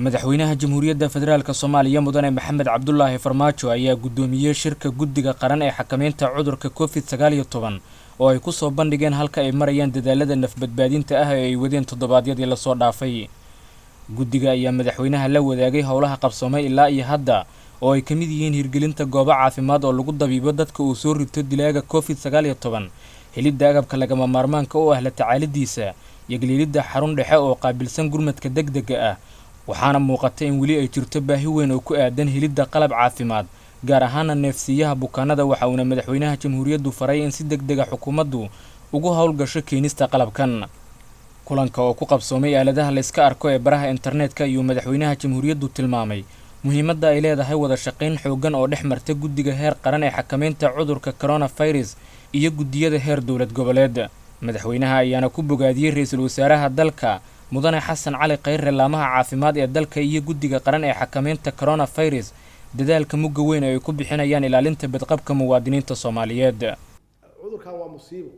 madaxweynaha jamhuuriyadda federaalka Soomaaliya mudane Maxamed Cabdullaahi Farmaajo ayaa gudoomiyay shirka guddiga qaran ee xakameynta cudurka COVID-19 oo ay ku soo bandhigeen halka ay marayaan dadaalada nafbadbaadinta ah ee ay wadeen toddobaadyadii la soo dhaafay. Guddiga ayaa madaxweynaha la wadaagay howlaha qabsoomay ilaa iyo hadda oo ay kamid yihiin hirgelinta goobo caafimaad oo lagu dabiibo dadka uu soo rito dilaaga COVID-19, helidda agabka lagama maarmaanka u ah la tacaalidiisa, iyo geliidda xarun dhexe oo qaabilsan gurmadka degdega ah. waxaana muuqata in weli ay jirto baahi weyn oo ku aadan helidda qalab caafimaad gaar ahaan neefsiyaha bukaanada. waxa uu madaxweynaha jamhuuriyaddu faray in si degdeg ah xukuumaddu ugu hawlgasho keenista qalabkan. kulanka oo ku qabsoomay aaladaha la iska arko ee baraha internetka iyo madaxweynaha jamhuuriyaddu tilmaamay muhiimadda ay leedahay wada shaqayn xooggan oo dhex marta guddiga heer qaran ee xakameynta cudurka coronavirus iyo guddiyada heer dowlad goboleed. madaxweynaha ayaana ku bogaadiyay ra'iisul wasaaraha dalka mudane xasan cali khayre laamaha caafimaad ee dalka iyo guddiga qaran ee xakameynta coronavirus dadaalka mugga weyn ay ku bixinayaan ilaalinta badqabka muwaadiniinta Soomaaliyeed. cudurkan waa musiibo,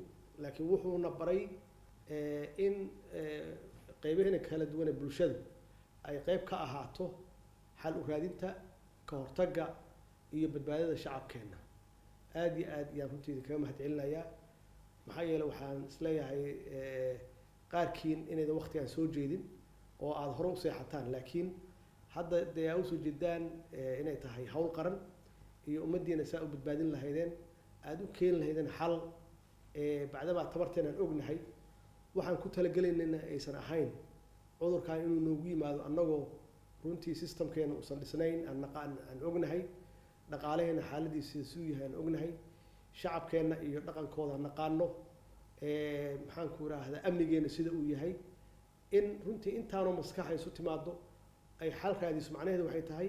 laakiin wuxuuna baray in qaybaheena kala duwan ee bulshada ay qayb ka ahaato xal u raadinta ka hortagga iyo badbaadada shacabkeena. aad iyo aad ayaan runtii kaga mahadcelinayaa, maxaa yeelay waxaan isleeyahay qaarkiin inaydan waqtigan soo jeedin oo aad hore u seexataan, laakiin hadda dee aad usoo jeedaan inay tahay hawl qaran iyo ummaddiina saa u badbaadin lahaydeen, aad u keeni lahaydeen xal bacdaba tabarteen aan ognahay. waxaan ku talagelaynayna aysan ahayn cudurkan inuu noogu yimaado annagoo runtii systemkeena uusan dhisnayn, aan ognahay dhaqaalaheena xaaladiisa siduu yahay aan ognahay, shacabkeena iyo dhaqankooda naqaano, maxaan ku raahdaa amnigeena sida uu yahay. in runtii intaanoo maskaxa isu timaado ay xal raadiso macnaheedu waxay tahay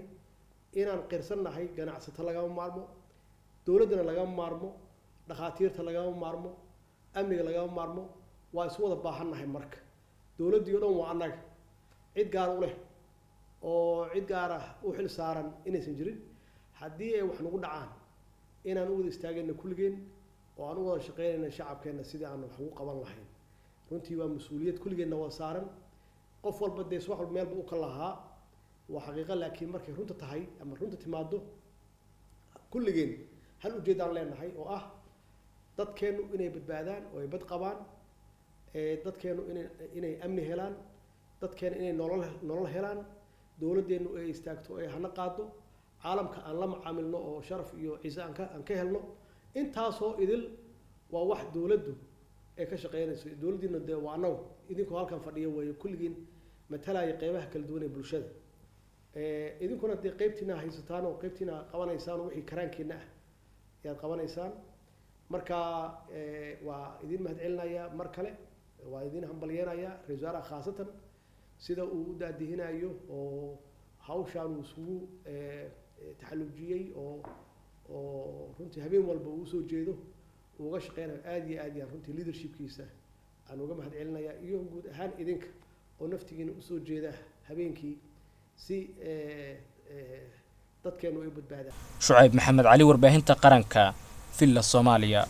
inaan qirsannahay ganacsato lagama maarmo, dowladdana lagama maarmo, dhakhaatiirta lagama maarmo, amniga lagama maarmo. waa isu wada baahannahay. marka dowladdii oo dhan waa annaga, cid gaar u leh oo cid gaar ah u xil saaran inaysan jirin. haddii ay wax nagu dhacaan inaan u wada istaagayna kulligeen oo aan u wada shaqeynayna shacabkeena sidii aan wax ugu qaban lahayn. runtii waa mas-uuliyad kulligeenna waa saaran, qof walba dee wax walba meelba u ka lahaa, waa xaqiiqo. laakiin markay runta tahay ama runta timaado kulligeen hal ujeedaan leenahay oo ah dadkeenu inay badbaadaan oo ay bad qabaan, dadkeenu inay amni helaan, dadkeenu inay nolol helaan, dowladdeenu ay istaagto ay hana qaado, caalamka aan la macaamilno oo sharaf iyo ciise aan ka helno. intaasoo idil waa wax dowladdu ay ka shaqeynayso. dowladdiina dee waa annagu idinkoo halkan fadhiya weeye, kulligiin matalaya qeybaha kala duwan ee bulshada. idinkuna dee qeybtiina haysataan oo qeybtiina qabanaysaan oo wixii karaankiina ah ayaad qabanaysaan. marka waa idin mahadcelinayaa mar kale, waa idin hambalyeenayaa ra'iisul wasaaraha khaasatan sida uu u daadihinayo oo hawshaan uu isugu taxallujiyey oo runtii habeen walba uu soo jeedo uga shaqeynayo. aad iyo aad runtii leadershipkiisa aan uga mahadcelinayaa, iyo guud ahaan idinka oo naftigiina usoo jeeda habeenkii si dadkeenu ay badbaadaan. Shucayb Maxamed Cali, warbaahinta qaranka, Villa Soomaaliya.